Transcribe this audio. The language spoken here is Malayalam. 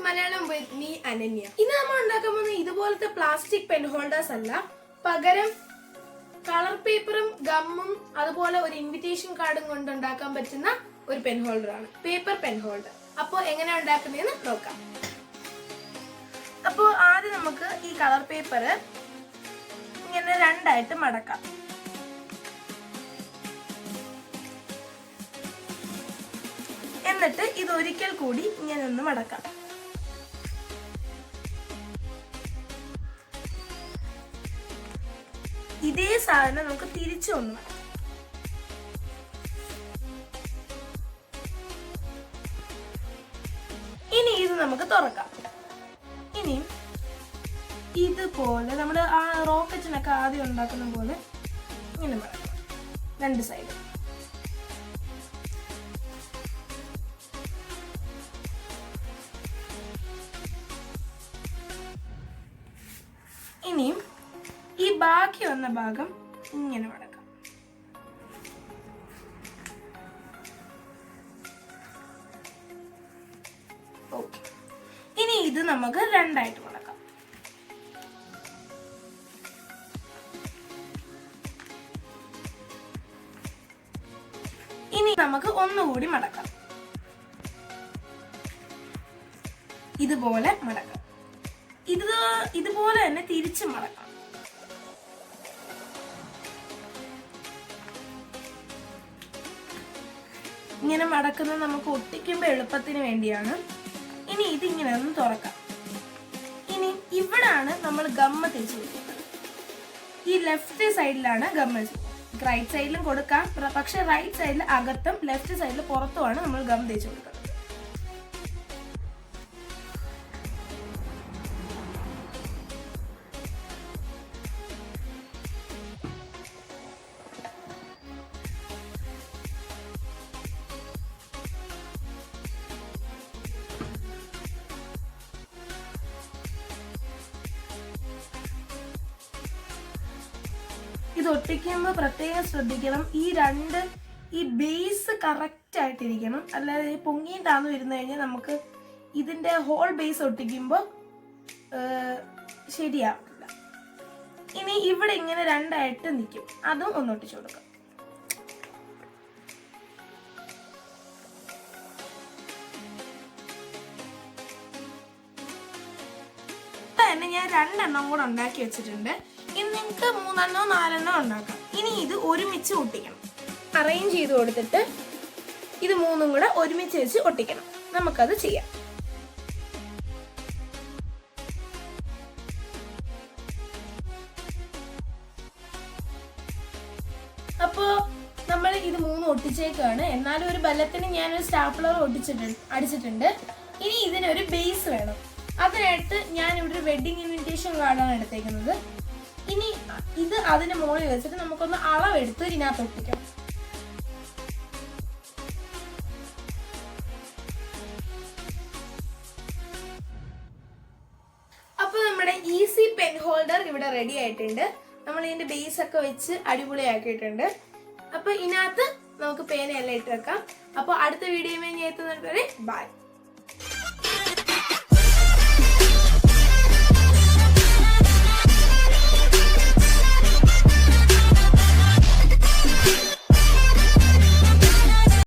Malayalam with me, Ananya. ഇന്ന് നമ്മൾ ഉണ്ടാക്കാൻ പോകുന്ന ഇതുപോലത്തെ പ്ലാസ്റ്റിക് പെൻ ഹോൾഡേഴ്സ് അല്ല, പകരം കളർ പേപ്പറും ഗമ്മും അതുപോലെ ഒരു ഇൻവിറ്റേഷൻ കാർഡും കൊണ്ട് ഉണ്ടാക്കാൻ പറ്റുന്ന ഒരു പെൻ ഹോൾഡർ ആണ്, പേപ്പർ പെൻ ഹോൾഡർ. അപ്പോൾ എങ്ങനെ ഉണ്ടാക്കുന്നതെന്ന് നോക്കാം. അപ്പോൾ ആദ്യം നമുക്ക് ഈ കളർ പേപ്പർ ഇങ്ങനെ രണ്ടായിട്ട് മടക്കാം. എന്നിട്ട് ഇത് ഒരിക്കൽ കൂടി ഇങ്ങനെ ഒന്ന് മടക്കാം. ഇതേ സാധനം നമുക്ക് തിരിച്ചു ഒന്ന് മടക്കാം. ഇനി ഇത് നമുക്ക് തുറക്കാം. ഇനി ഇതുപോലെ നമ്മൾ ആ റോക്കറ്റിനൊക്കെ ആദ്യം ഉണ്ടാക്കുന്ന പോലെ ഇങ്ങനെ മടക്കാം, രണ്ട് സൈഡ്. ഇനിയും ഈ ബാക്കി വന്ന ഭാഗം ഇങ്ങനെ മടക്കാം. ഓക്കെ, ഇനി ഇത് നമുക്ക് രണ്ടായിട്ട് മടക്കാം. ഇനി നമുക്ക് ഒന്നുകൂടി മടക്കാം, ഇതുപോലെ മടക്കാം. ഇതുപോലെ തന്നെ തിരിച്ചു മടക്കാം. ഇങ്ങനെ മടക്കുന്നത് നമുക്ക് ഒട്ടിക്കുമ്പോൾ എളുപ്പത്തിന് വേണ്ടിയാണ്. ഇനി ഇതിങ്ങനെ ഒന്ന് തുറക്കാം. ഇനി ഇവിടാണ് നമ്മൾ ഗമ്മ തേച്ച് കൊടുക്കുന്നത്. ഈ ലെഫ്റ്റ് സൈഡിലാണ് ഗമ്മ. റൈറ്റ് സൈഡിലും കൊടുക്കാം, പക്ഷെ റൈറ്റ് സൈഡിൽ അകത്തും ലെഫ്റ്റ് സൈഡിൽ പുറത്തുമാണ് നമ്മൾ ഗം തേച്ച് കൊടുക്കുന്നത്. ഇത് ഒട്ടിക്കുമ്പോൾ പ്രത്യേകം ശ്രദ്ധിക്കണം, ഈ ബേസ് കറക്റ്റ് ആയിട്ടിരിക്കണം. അല്ലാതെ പൊങ്ങിയും താന്നു ഇരുന്ന് കഴിഞ്ഞാൽ നമുക്ക് ഇതിന്റെ ഹോൾ ബേസ് ഒട്ടിക്കുമ്പോൾ ശരിയാവില്ല. ഇനി ഇവിടെ ഇങ്ങനെ രണ്ടായിട്ട് നിൽക്കും, അതും ഒന്ന് ഒട്ടിച്ചു കൊടുക്കാം. തന്നെ ഞാൻ രണ്ടെണ്ണം കൂടെ ഉണ്ടാക്കി വെച്ചിട്ടുണ്ട്. ഇനി നിങ്ങൾക്ക് 3 4 ഉണ്ടാക്കാം. ഇനി ഇത് ഒരുമിച്ച് ഒട്ടിക്കണം. അറേഞ്ച് ചെയ്ത് കൊടുത്തിട്ട് ഇത് 3 കൂടെ ഒരുമിച്ച് വെച്ച് ഒട്ടിക്കണം. നമുക്കത് ചെയ്യാം. അപ്പോൾ നമ്മൾ ഇത് 3 ഒട്ടിച്ചേക്കാണ്. എന്നാലും ഒരു ബലത്തിന് ഞാനൊരു സ്റ്റാപ്ലർ അടിച്ചിട്ടുണ്ട്. ഇനി ഇതിനൊരു ബേസ് വേണം. അതിനായിട്ട് ഞാൻ ഇവിടെ ഒരു വെഡിങ് ഇൻവിറ്റേഷൻ കാർഡാണ് എടുത്തേക്കുന്നത്. ഇനി ഇത് അതിന് മുകളിൽ വെച്ചിട്ട് നമുക്കൊന്ന് അളവെടുത്ത് ഇതിനകത്ത് ഒട്ടിക്കാം. അപ്പൊ നമ്മുടെ ഈസി പെൻ ഹോൾഡർ ഇവിടെ റെഡി ആയിട്ടുണ്ട്. നമ്മൾ ഇതിന്റെ ബേസ് ഒക്കെ വെച്ച് അടിപൊളിയാക്കിയിട്ടുണ്ട്. അപ്പൊ ഇതിനകത്ത് നമുക്ക് പേനയെല്ലാം ഇട്ട് വെക്കാം. അപ്പൊ അടുത്ത വീഡിയോയിൽ ഞാൻ എത്തുന്നത് വരെ ബൈ.